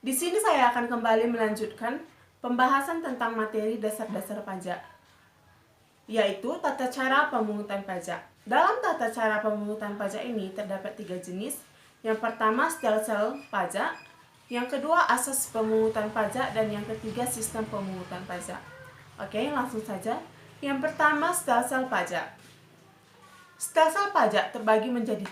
Di sini saya akan kembali melanjutkan pembahasan tentang materi dasar-dasar pajak, yaitu tata cara pemungutan pajak. Dalam tata cara pemungutan pajak ini terdapat 3 jenis. Yang pertama, stelsel pajak. Yang kedua, asas pemungutan pajak. Dan yang ketiga, sistem pemungutan pajak. Oke, langsung saja. Yang pertama, stelsel pajak. Stelsel pajak terbagi menjadi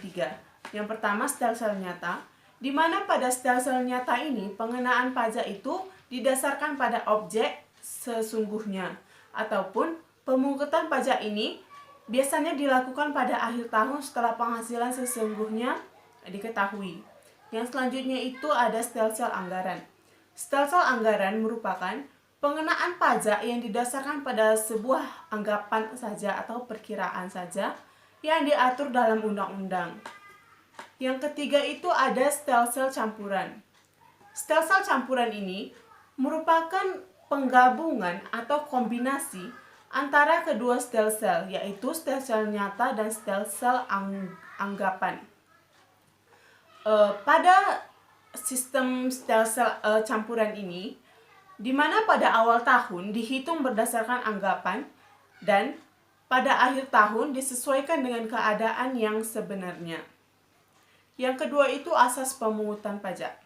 3. Yang pertama, stelsel nyata, di mana pada stelsel nyata ini pengenaan pajak itu didasarkan pada objek sesungguhnya, ataupun pemungutan pajak ini biasanya dilakukan pada akhir tahun setelah penghasilan sesungguhnya diketahui. Yang selanjutnya itu ada stelsel anggaran. Stelsel anggaran merupakan pengenaan pajak yang didasarkan pada sebuah anggapan saja atau perkiraan saja yang diatur dalam undang-undang. Yang ketiga itu ada stelsel campuran. Stelsel campuran ini merupakan penggabungan atau kombinasi antara kedua stelsel, yaitu stelsel nyata dan stelsel anggapan. Pada sistem stelsel campuran ini, di mana pada awal tahun dihitung berdasarkan anggapan dan pada akhir tahun disesuaikan dengan keadaan yang sebenarnya. Yang kedua itu asas pemungutan pajak.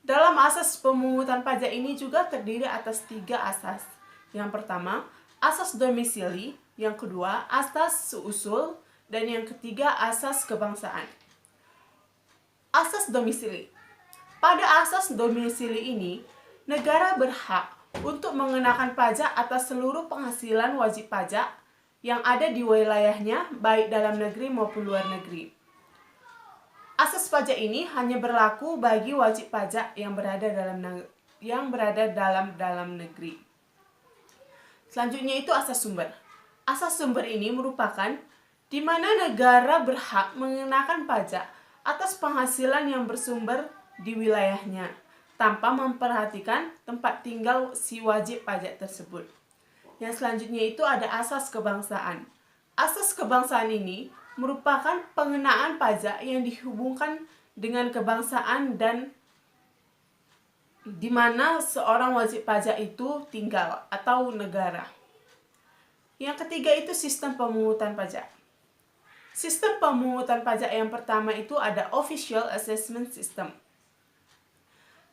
Dalam asas pemungutan pajak ini juga terdiri atas 3 asas. Yang pertama, asas domisili. Yang kedua, asas seusul. Dan yang ketiga, asas kebangsaan. Asas domisili. Pada asas domisili ini, negara berhak untuk mengenakan pajak atas seluruh penghasilan wajib pajak yang ada di wilayahnya, baik dalam negeri maupun luar negeri. Asas pajak ini hanya berlaku bagi wajib pajak yang berada dalam negeri. Selanjutnya itu asas sumber. Asas sumber ini merupakan di mana negara berhak mengenakan pajak atas penghasilan yang bersumber di wilayahnya, tanpa memperhatikan tempat tinggal si wajib pajak tersebut. Yang selanjutnya itu ada asas kebangsaan. Asas kebangsaan ini merupakan pengenaan pajak yang dihubungkan dengan kebangsaan dan di mana seorang wajib pajak itu tinggal atau negara. Yang ketiga itu sistem pemungutan pajak. Sistem pemungutan pajak yang pertama itu ada Official Assessment System.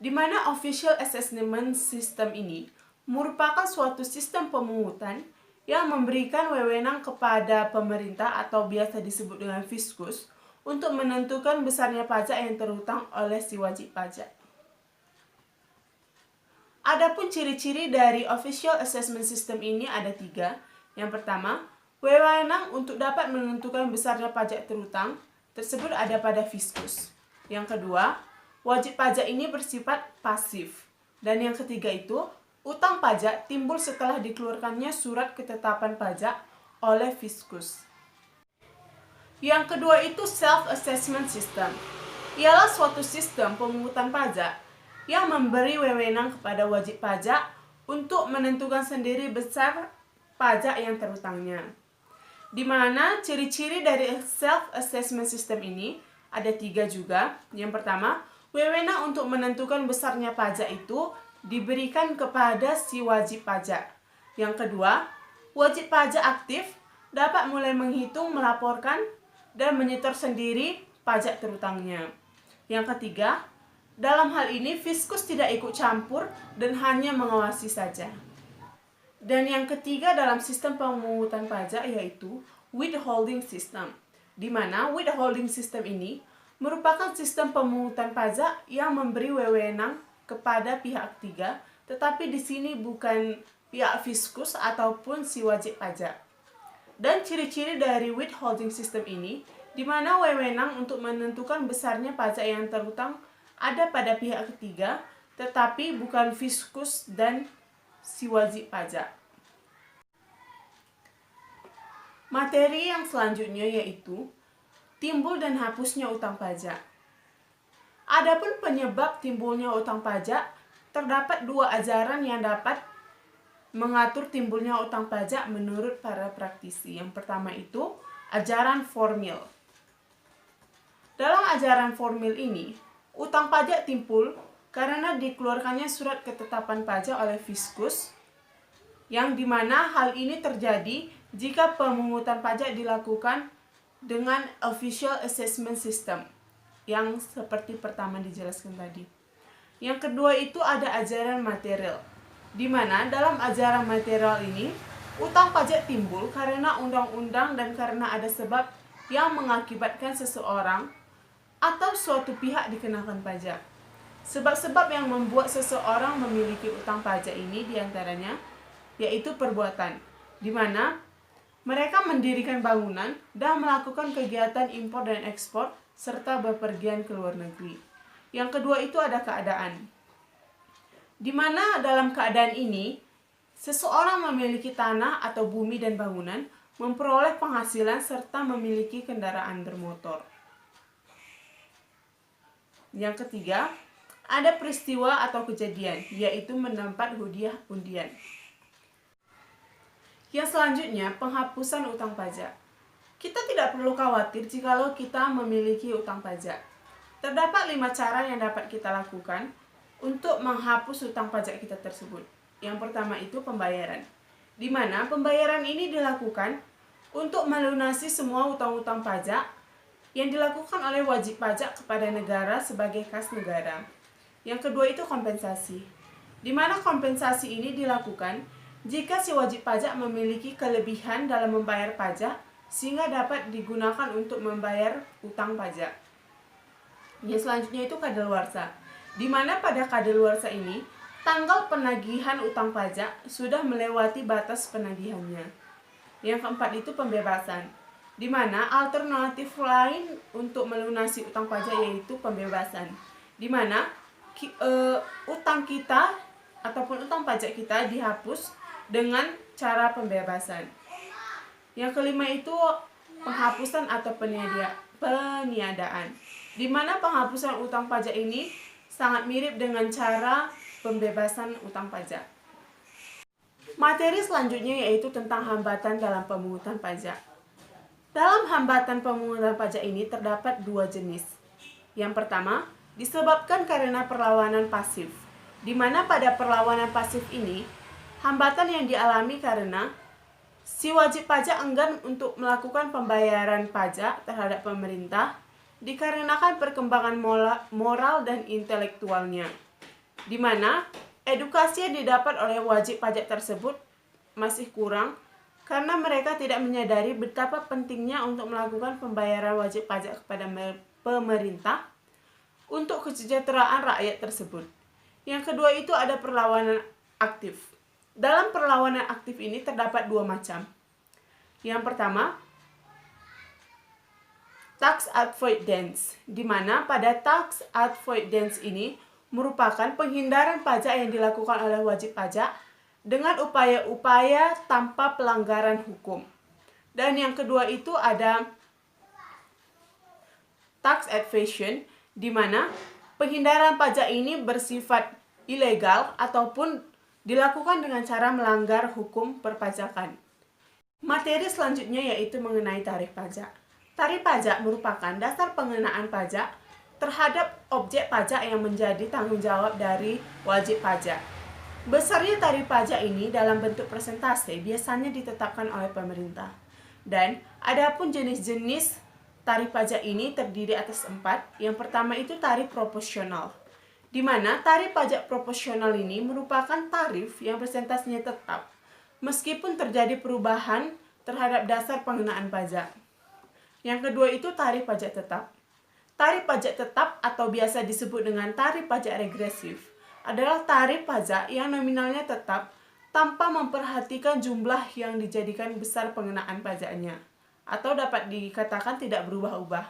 Di mana Official Assessment System ini merupakan suatu sistem pemungutan yang memberikan wewenang kepada pemerintah atau biasa disebut dengan fiskus untuk menentukan besarnya pajak yang terhutang oleh si wajib pajak. Adapun ciri-ciri dari Official Assessment System ini ada 3. Yang pertama, wewenang untuk dapat menentukan besarnya pajak terhutang tersebut ada pada fiskus. Yang kedua, wajib pajak ini bersifat pasif. Dan yang ketiga itu, utang pajak timbul setelah dikeluarkannya surat ketetapan pajak oleh fiskus. Yang kedua itu self-assessment system. Ialah suatu sistem pemungutan pajak yang memberi wewenang kepada wajib pajak untuk menentukan sendiri besar pajak yang terhutangnya. Di mana ciri-ciri dari self-assessment system ini ada 3 juga. Yang pertama, wewenang untuk menentukan besarnya pajak itu diberikan kepada si wajib pajak. Yang kedua, wajib pajak aktif dapat mulai menghitung, melaporkan, dan menyetor sendiri pajak terhutangnya. Yang ketiga, dalam hal ini fiskus tidak ikut campur dan hanya mengawasi saja. Dan yang ketiga dalam sistem pemungutan pajak yaitu withholding system. Di mana withholding system ini merupakan sistem pemungutan pajak yang memberi wewenang kepada pihak ketiga, tetapi di sini bukan pihak fiskus ataupun si wajib pajak. Dan ciri-ciri dari withholding system ini, di mana wewenang untuk menentukan besarnya pajak yang terhutang ada pada pihak ketiga, tetapi bukan fiskus dan si wajib pajak. Materi yang selanjutnya yaitu timbul dan hapusnya utang pajak. Adapun penyebab timbulnya utang pajak, terdapat 2 ajaran yang dapat mengatur timbulnya utang pajak menurut para praktisi. Yang pertama itu ajaran formil. Dalam ajaran formil ini, utang pajak timbul karena dikeluarkannya surat ketetapan pajak oleh Fiskus, yang dimana hal ini terjadi jika pemungutan pajak dilakukan dengan Official Assessment System, yang seperti pertama dijelaskan tadi. Yang kedua itu ada ajaran material, di mana dalam ajaran material ini, utang pajak timbul karena undang-undang dan karena ada sebab yang mengakibatkan seseorang atau suatu pihak dikenakan pajak. Sebab-sebab yang membuat seseorang memiliki utang pajak ini diantaranya yaitu perbuatan, di mana mereka mendirikan bangunan dan melakukan kegiatan impor dan ekspor serta bepergian ke luar negeri. Yang kedua itu ada keadaan, di mana dalam keadaan ini seseorang memiliki tanah atau bumi dan bangunan, memperoleh penghasilan serta memiliki kendaraan bermotor. Yang ketiga, ada peristiwa atau kejadian, yaitu mendapat hadiah undian. Yang selanjutnya, penghapusan utang pajak. Kita tidak perlu khawatir jikalau kita memiliki utang pajak. Terdapat 5 cara yang dapat kita lakukan untuk menghapus utang pajak kita tersebut. Yang pertama itu pembayaran, di mana pembayaran ini dilakukan untuk melunasi semua utang-utang pajak yang dilakukan oleh wajib pajak kepada negara sebagai kas negara. Yang kedua itu kompensasi, di mana kompensasi ini dilakukan jika si wajib pajak memiliki kelebihan dalam membayar pajak sehingga dapat digunakan untuk membayar utang pajak. Yang selanjutnya itu kadaluarsa, di mana pada kadaluarsa ini tanggal penagihan utang pajak sudah melewati batas penagihannya. Yang keempat itu pembebasan, di mana alternatif lain untuk melunasi utang pajak yaitu pembebasan, di mana utang kita ataupun utang pajak kita dihapus dengan cara pembebasan. Yang kelima itu penghapusan atau peniadaan, di mana penghapusan utang pajak ini sangat mirip dengan cara pembebasan utang pajak. Materi selanjutnya yaitu tentang hambatan dalam pemungutan pajak. Dalam hambatan pemungutan pajak ini terdapat 2 jenis. Yang pertama, disebabkan karena perlawanan pasif, di mana pada perlawanan pasif ini, hambatan yang dialami karena si wajib pajak enggan untuk melakukan pembayaran pajak terhadap pemerintah dikarenakan perkembangan moral dan intelektualnya, di mana edukasi yang didapat oleh wajib pajak tersebut masih kurang karena mereka tidak menyadari betapa pentingnya untuk melakukan pembayaran wajib pajak kepada pemerintah untuk kesejahteraan rakyat tersebut. Yang kedua itu ada perlawanan aktif. Dalam perlawanan aktif ini terdapat 2 macam. Yang pertama, tax avoidance, di mana pada tax avoidance ini merupakan penghindaran pajak yang dilakukan oleh wajib pajak dengan upaya-upaya tanpa pelanggaran hukum. Dan yang kedua itu ada tax evasion, di mana penghindaran pajak ini bersifat ilegal ataupun dilakukan dengan cara melanggar hukum perpajakan. Materi selanjutnya yaitu mengenai tarif pajak. Tarif pajak merupakan dasar pengenaan pajak terhadap objek pajak yang menjadi tanggung jawab dari wajib pajak. Besarnya tarif pajak ini dalam bentuk persentase biasanya ditetapkan oleh pemerintah. Dan adapun jenis-jenis tarif pajak ini terdiri atas 4. Yang pertama itu tarif proporsional, di mana tarif pajak proporsional ini merupakan tarif yang persentasenya tetap, meskipun terjadi perubahan terhadap dasar pengenaan pajak. Yang kedua itu tarif pajak tetap. Tarif pajak tetap atau biasa disebut dengan tarif pajak regresif adalah tarif pajak yang nominalnya tetap tanpa memperhatikan jumlah yang dijadikan besar pengenaan pajaknya, atau dapat dikatakan tidak berubah-ubah.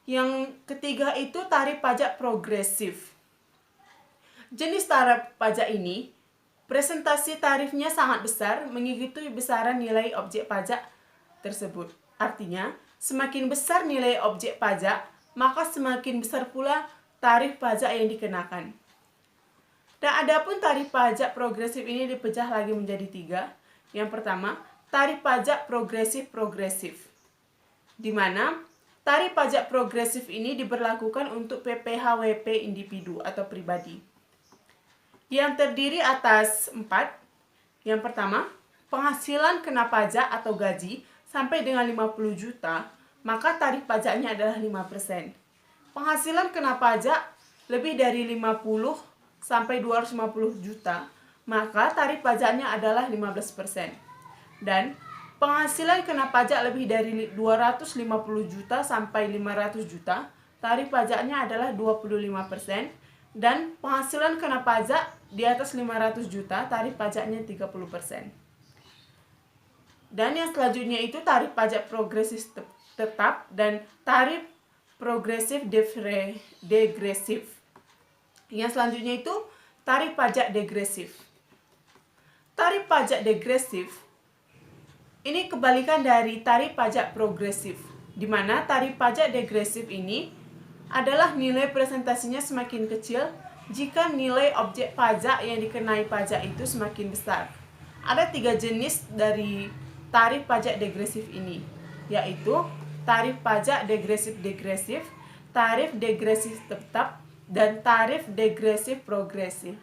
Yang ketiga itu tarif pajak progresif. Jenis tarif pajak ini, presentasi tarifnya sangat besar mengikuti besaran nilai objek pajak tersebut. Artinya, semakin besar nilai objek pajak, maka semakin besar pula tarif pajak yang dikenakan. Dan adapun tarif pajak progresif ini dipecah lagi menjadi 3. Yang pertama, tarif pajak progresif, di mana Tarif pajak progresif ini diberlakukan untuk PPh-WP individu atau pribadi, yang terdiri atas 4. Yang pertama, penghasilan kena pajak atau gaji sampai dengan 50 juta, maka tarif pajaknya adalah 5%. Penghasilan kena pajak lebih dari 50 sampai 250 juta, maka tarif pajaknya adalah 15%. Dan penghasilan kena pajak lebih dari 250 juta sampai 500 juta, tarif pajaknya adalah 25%. Dan penghasilan kena pajak di atas 500 juta, tarif pajaknya 30%. Dan yang selanjutnya itu tarif pajak progresif tetap dan tarif progresif degresif. Yang selanjutnya itu tarif pajak degresif. Tarif pajak degresif ini kebalikan dari tarif pajak progresif, di mana tarif pajak degresif ini adalah nilai presentasinya semakin kecil jika nilai objek pajak yang dikenai pajak itu semakin besar. Ada 3 jenis dari tarif pajak degresif ini, yaitu tarif pajak degresif-degresif, tarif degresif tetap, dan tarif degresif progresif.